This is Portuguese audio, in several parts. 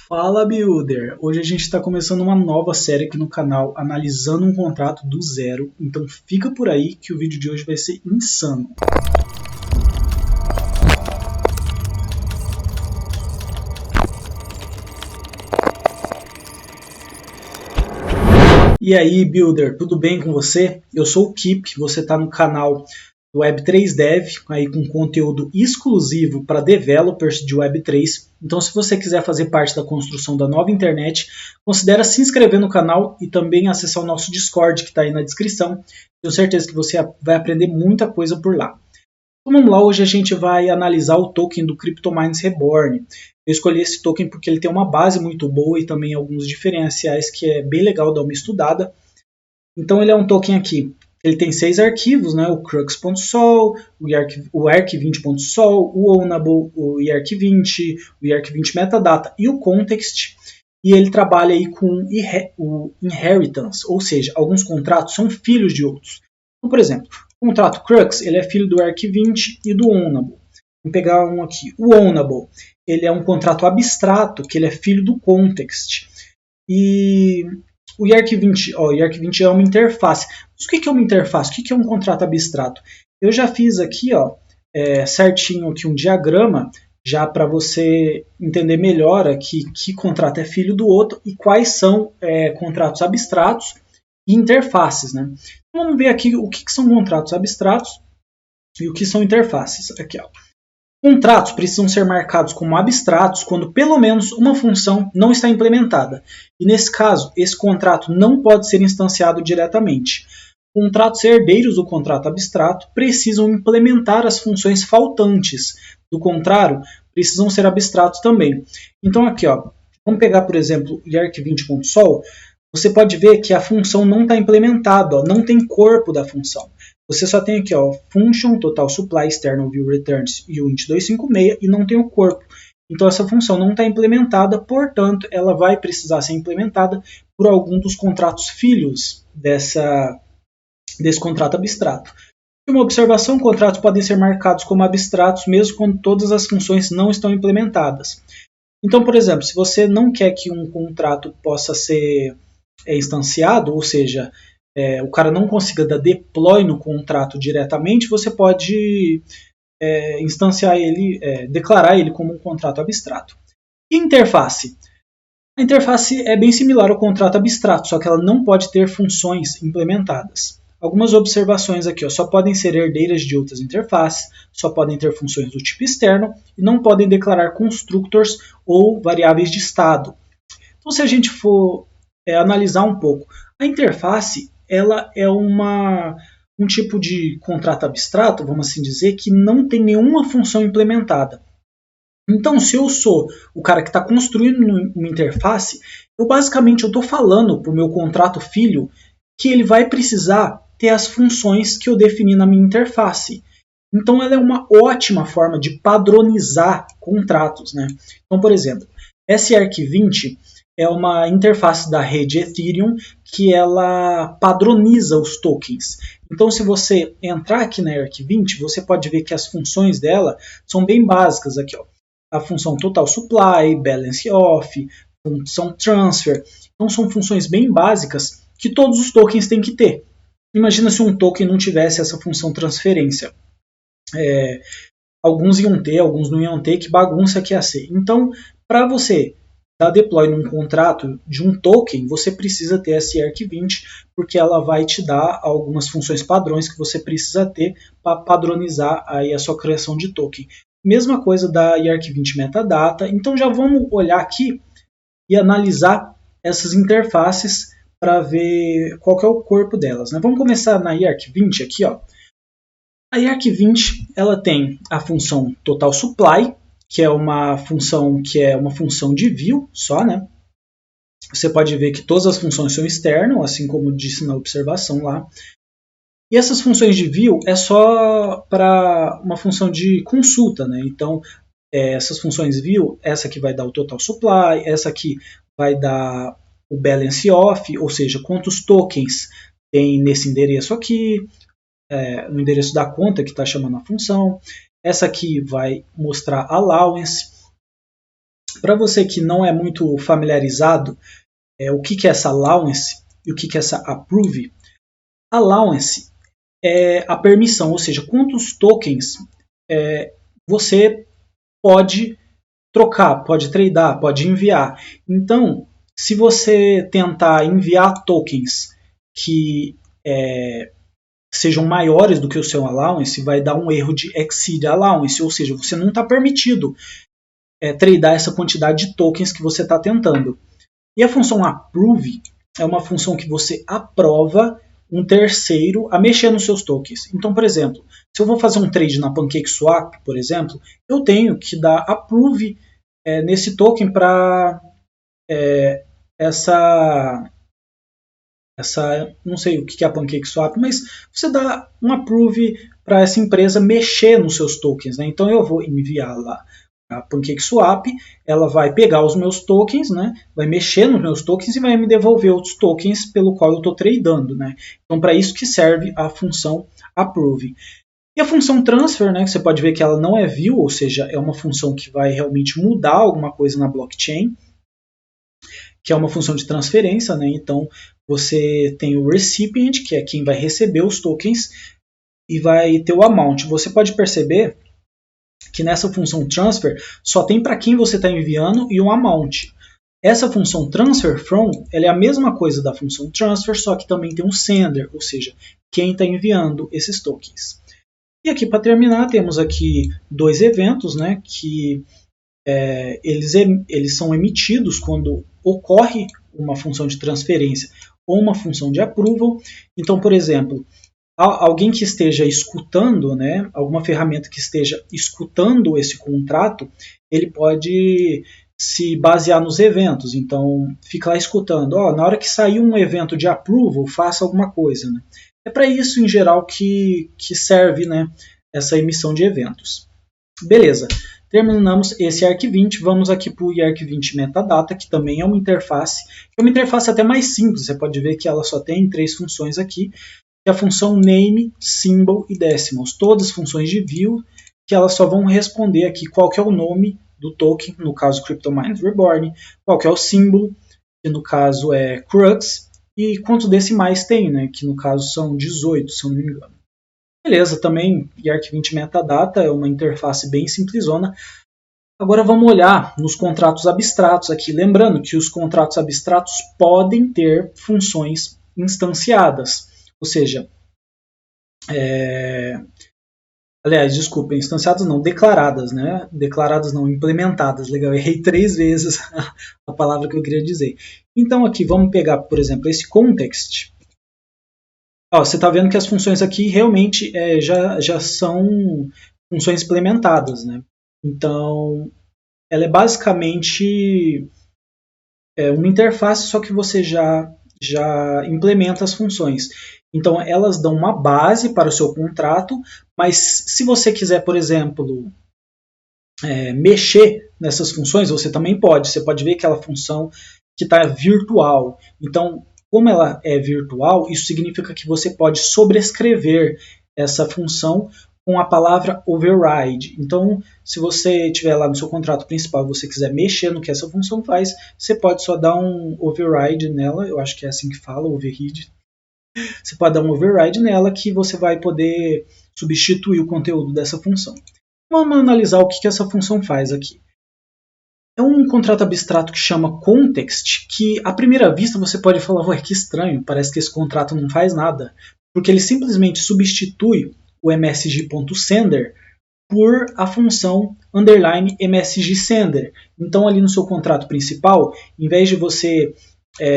Fala Builder! Hoje a gente está começando uma nova série aqui no canal, analisando um contrato do zero, então fica por aí que o vídeo de hoje vai ser insano. E aí Builder, tudo bem com você? Eu sou o Kip, você está no canal Web3 Dev, aí com conteúdo exclusivo para developers de Web3. Então, se você quiser fazer parte da construção da nova internet, considere se inscrever no canal e também acessar o nosso Discord, que está aí na descrição. Tenho certeza que você vai aprender muita coisa por lá. Então, vamos lá, hoje a gente vai analisar o token do CryptoMines Reborn. Eu escolhi esse token porque ele tem uma base muito boa e também alguns diferenciais que é bem legal dar uma estudada. Então, ele é um token aqui. Ele tem 6 arquivos, né? O crux.sol, o arc20.sol, o ownable, o EARC20, o EARC20 metadata e o context. E ele trabalha aí com o inheritance, ou seja, alguns contratos são filhos de outros. Então, por exemplo, o contrato crux ele é filho do EARC20 e do ownable. Vamos pegar um aqui. O ownable ele é um contrato abstrato que ele é filho do context. E o EARC20, o EARC20 é uma interface. Mas o que é uma interface? O que é um contrato abstrato? Eu já fiz aqui certinho aqui um diagrama já para você entender melhor aqui que contrato é filho do outro e quais são contratos abstratos e interfaces. Né? Então, vamos ver aqui o que são contratos abstratos e o que são interfaces. Aqui, ó. Contratos precisam ser marcados como abstratos quando pelo menos uma função não está implementada. E nesse caso, esse contrato não pode ser instanciado diretamente. Contratos herdeiros do contrato abstrato precisam implementar as funções faltantes. Do contrário, precisam ser abstratos também. Então aqui, ó, vamos pegar, por exemplo, o EARC20.sol. Você pode ver que a função não está implementada, não tem corpo da função. Você só tem aqui, ó, function, total supply, external view returns e o int256 e não tem o corpo. Então essa função não está implementada, portanto ela vai precisar ser implementada por algum dos contratos filhos desse contrato abstrato. E uma observação, contratos podem ser marcados como abstratos mesmo quando todas as funções não estão implementadas. Então, por exemplo, se você não quer que um contrato possa ser instanciado, ou seja, o cara não consiga dar deploy no contrato diretamente, você pode instanciar ele, declarar ele como um contrato abstrato. E interface? A interface é bem similar ao contrato abstrato, só que ela não pode ter funções implementadas. Algumas observações aqui, ó, só podem ser herdeiras de outras interfaces, só podem ter funções do tipo externo e não podem declarar constructors ou variáveis de estado. Então, se a gente for analisar um pouco, a interface ela é um tipo de contrato abstrato, vamos assim dizer, que não tem nenhuma função implementada. Então, se eu sou o cara que está construindo uma interface, eu basicamente estou falando para o meu contrato filho que ele vai precisar ter as funções que eu defini na minha interface. Então, ela é uma ótima forma de padronizar contratos. Né? Então, por exemplo, esse EARC20 é uma interface da rede Ethereum que ela padroniza os tokens. Então, se você entrar aqui na EARC20, você pode ver que as funções dela são bem básicas. Aqui, ó, a função total supply, balance off, função transfer. Então, são funções bem básicas que todos os tokens têm que ter. Imagina se um token não tivesse essa função transferência. Alguns iam ter, alguns não iam ter, que bagunça que ia ser. Então, para você dar deploy num contrato de um token, você precisa ter essa EARC20, porque ela vai te dar algumas funções padrões que você precisa ter para padronizar aí a sua criação de token. Mesma coisa da EARC20 metadata. Então já vamos olhar aqui e analisar essas interfaces para ver qual que é o corpo delas. Né? Vamos começar na EARC20 aqui. Ó. A EARC20 ela tem a função total supply, que é uma função de view só, né? Você pode ver que todas as funções são externas, assim como disse na observação lá. E essas funções de view é só para uma função de consulta, né? Então, essas funções view, essa aqui vai dar o total supply, essa aqui vai dar o balance off, ou seja, quantos tokens tem nesse endereço aqui, no endereço da conta que está chamando a função. Essa aqui vai mostrar allowance. para você que não é muito familiarizado, o que é essa allowance e o que é essa approve, allowance é a permissão, ou seja, quantos tokens você pode trocar, pode tradear, pode enviar. Então, se você tentar enviar tokens que sejam maiores do que o seu allowance, vai dar um erro de exceed allowance, ou seja, você não está permitido tradear essa quantidade de tokens que você está tentando. E a função approve é uma função que você aprova um terceiro a mexer nos seus tokens. Então, por exemplo, se eu vou fazer um trade na PancakeSwap, por exemplo, eu tenho que dar approve nesse token para não sei o que é a PancakeSwap, mas você dá um approve para essa empresa mexer nos seus tokens, né? Então eu vou enviar lá a PancakeSwap, ela vai pegar os meus tokens, né? Vai mexer nos meus tokens e vai me devolver outros tokens pelo qual eu estou tradando, né? Então para isso que serve a função approve. E a função transfer, né, que você pode ver que ela não é view, ou seja, é uma função que vai realmente mudar alguma coisa na blockchain, que é uma função de transferência, né? Então você tem o recipient, que é quem vai receber os tokens, e vai ter o amount. Você pode perceber que nessa função transfer só tem para quem você está enviando e o amount. Essa função transfer from, ela é a mesma coisa da função transfer, só que também tem um sender, ou seja, quem está enviando esses tokens. E aqui para terminar temos aqui dois eventos, né, que eles são emitidos quando ocorre uma função de transferência ou uma função de approval. Então, por exemplo, alguém que esteja escutando, né, alguma ferramenta que esteja escutando esse contrato, ele pode se basear nos eventos. Então, fica lá escutando, na hora que sair um evento de approval, faça alguma coisa, né? É para isso, em geral, que serve, né, essa emissão de eventos. Beleza, terminamos esse Arc20, vamos aqui para o Arc20 Metadata, que também é uma interface até mais simples. Você pode ver que ela só tem 3 funções aqui, que é a função name, symbol e decimals. Todas as funções de view, que elas só vão responder aqui qual que é o nome do token, no caso CryptoMines Reborn, qual que é o símbolo, que no caso é Crux, e quantos decimais tem, né, que no caso são 18, se eu não me engano. Beleza, também Arc20 Metadata é uma interface bem simplesona. Agora vamos olhar nos contratos abstratos aqui, lembrando que os contratos abstratos podem ter funções instanciadas, ou seja, instanciadas não, declaradas, né? Declaradas não, implementadas, legal, errei 3 vezes a palavra que eu queria dizer. Então aqui vamos pegar, por exemplo, esse context. Você está vendo que as funções aqui realmente já são funções implementadas, né? Então, ela é basicamente uma interface, só que você já implementa as funções. Então, elas dão uma base para o seu contrato, mas se você quiser, por exemplo, mexer nessas funções, você também pode. Você pode ver aquela função que está virtual. Então, como ela é virtual, isso significa que você pode sobrescrever essa função com a palavra override. Então, se você tiver lá no seu contrato principal e você quiser mexer no que essa função faz, você pode só dar um override nela, eu acho que é assim que fala, override. Você pode dar um override nela que você vai poder substituir o conteúdo dessa função. Vamos analisar o que essa função faz aqui. É um contrato abstrato que chama context, que à primeira vista você pode falar, ué, que estranho, parece que esse contrato não faz nada, porque ele simplesmente substitui o msg.sender por a função underline msg_sender. Então ali no seu contrato principal, em vez de você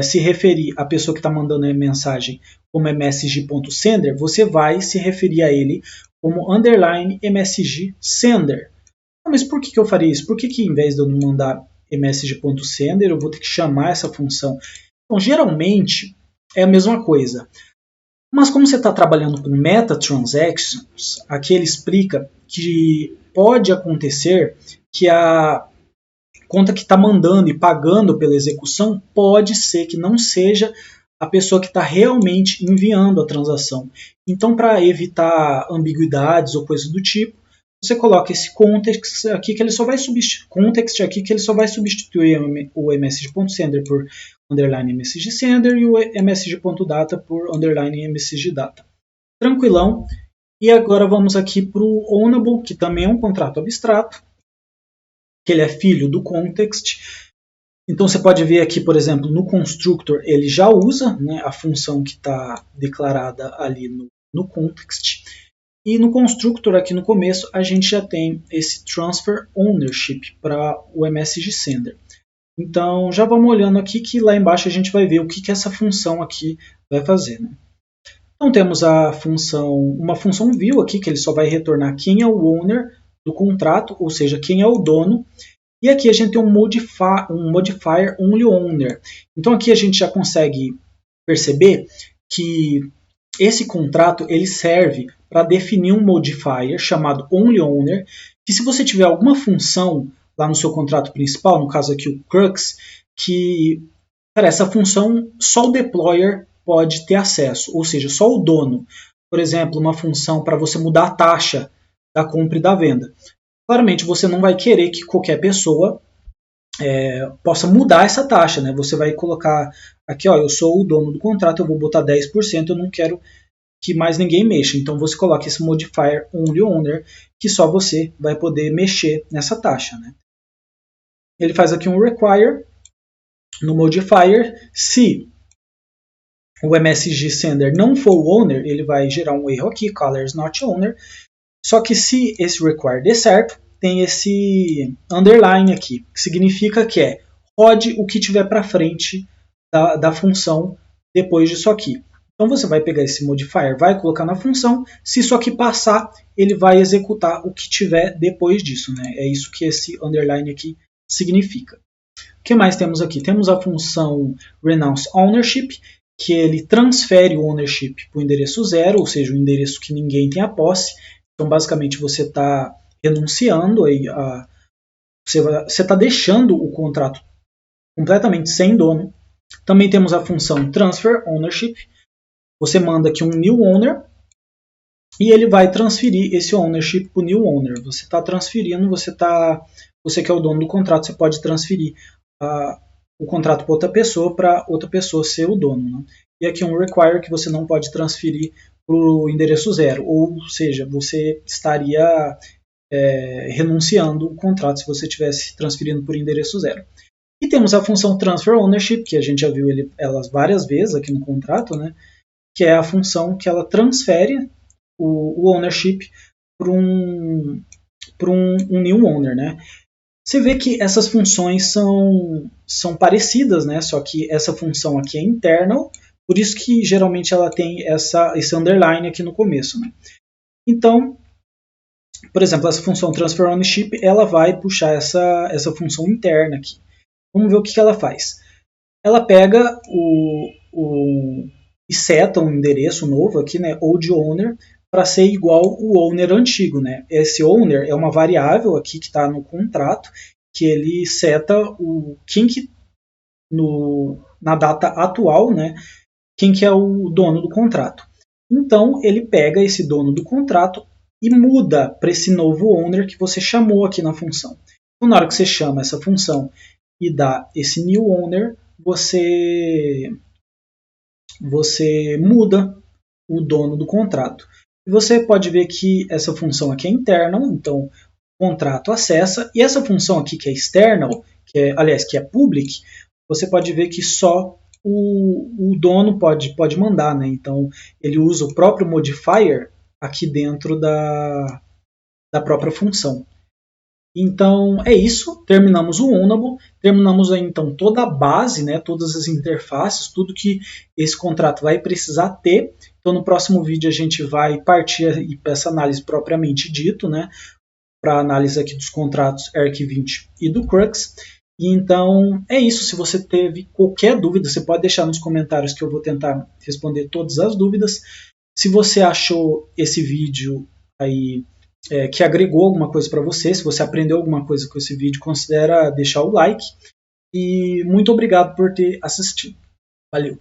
se referir à pessoa que está mandando a mensagem como msg.sender, você vai se referir a ele como underline msg_sender. Mas por que eu faria isso? Por que em vez de eu não mandar msg.sender, eu vou ter que chamar essa função? Então, geralmente, é a mesma coisa. Mas como você está trabalhando com meta-transactions, aqui ele explica que pode acontecer que a conta que está mandando e pagando pela execução pode ser que não seja a pessoa que está realmente enviando a transação. Então, para evitar ambiguidades ou coisas do tipo, você coloca esse context aqui que ele só vai substituir o msg.sender por underline msg.sender e o msg.data por underline msg.data. Tranquilão. E agora vamos aqui para o Ownable, que também é um contrato abstrato, que ele é filho do context. Então você pode ver aqui, por exemplo, no constructor ele já usa, né, a função que está declarada ali no context. E no constructor aqui no começo a gente já tem esse transfer ownership para o msg.sender. Então já vamos olhando aqui que lá embaixo a gente vai ver o que essa função aqui vai fazer, né? Então temos uma função view aqui, que ele só vai retornar quem é o owner do contrato, ou seja, quem é o dono. E aqui a gente tem um modifier onlyOwner. Então aqui a gente já consegue perceber que esse contrato ele serve para definir um modifier chamado onlyOwner, que se você tiver alguma função lá no seu contrato principal, no caso aqui o crux, que essa função só o deployer pode ter acesso, ou seja, só o dono. Por exemplo, uma função para você mudar a taxa da compra e da venda. Claramente, você não vai querer que qualquer pessoa possa mudar essa taxa, né? Você vai colocar aqui, ó, eu sou o dono do contrato, eu vou botar 10%, eu não quero que mais ninguém mexa. Então você coloca esse modifier onlyOwner, que só você vai poder mexer nessa taxa, né? Ele faz aqui um require no modifier. Se o msg.sender não for o owner, ele vai gerar um erro aqui, colors not owner. Só que se esse require der certo, tem esse underline aqui, que significa que rode o que tiver para frente da função depois disso aqui. Então você vai pegar esse modifier, vai colocar na função, se isso aqui passar, ele vai executar o que tiver depois disso, né? É isso que esse underline aqui significa. O que mais temos aqui? Temos a função renounce ownership, que ele transfere o ownership para o endereço 0, ou seja, o endereço que ninguém tem a posse. Então, basicamente, você está renunciando, você está deixando o contrato completamente sem dono. Também temos a função transfer ownership. Você manda aqui um new owner e ele vai transferir esse ownership para o new owner. Você está transferindo, você que é o dono do contrato, você pode transferir o contrato para outra pessoa ser o dono, né? E aqui um require que você não pode transferir para o endereço 0, ou seja, você estaria renunciando o contrato se você estivesse transferindo por endereço 0. E temos a função transfer ownership, que a gente já viu elas várias vezes aqui no contrato, né? Que é a função que ela transfere o ownership para um new owner, né? Você vê que essas funções são parecidas, né? Só que essa função aqui é internal, por isso que geralmente ela tem esse underline aqui no começo, né? Então, por exemplo, essa função transfer ownership, ela vai puxar essa função interna aqui. Vamos ver o que ela faz. Ela pega e seta um endereço novo aqui, né? Old owner, para ser igual o owner antigo, né? Esse owner é uma variável aqui que está no contrato, que ele seta na data atual, né? Quem que é o dono do contrato. Então, ele pega esse dono do contrato e muda para esse novo owner que você chamou aqui na função. Então, na hora que você chama essa função e dá esse new owner, você muda o dono do contrato. E você pode ver que essa função aqui é internal, então o contrato acessa, e essa função aqui que é external, que é public, você pode ver que só o dono pode mandar, né? Então ele usa o próprio modifier aqui dentro da própria função. Então é isso, terminamos o Ownable, terminamos aí então toda a base, né, todas as interfaces, tudo que esse contrato vai precisar ter. Então no próximo vídeo a gente vai partir para essa análise propriamente dito, né, para a análise aqui dos contratos ERC20 e do Crux. E então é isso, se você teve qualquer dúvida, você pode deixar nos comentários que eu vou tentar responder todas as dúvidas. Se você achou esse vídeo aí que agregou alguma coisa para você, se você aprendeu alguma coisa com esse vídeo, considera deixar o like. E muito obrigado por ter assistido. Valeu!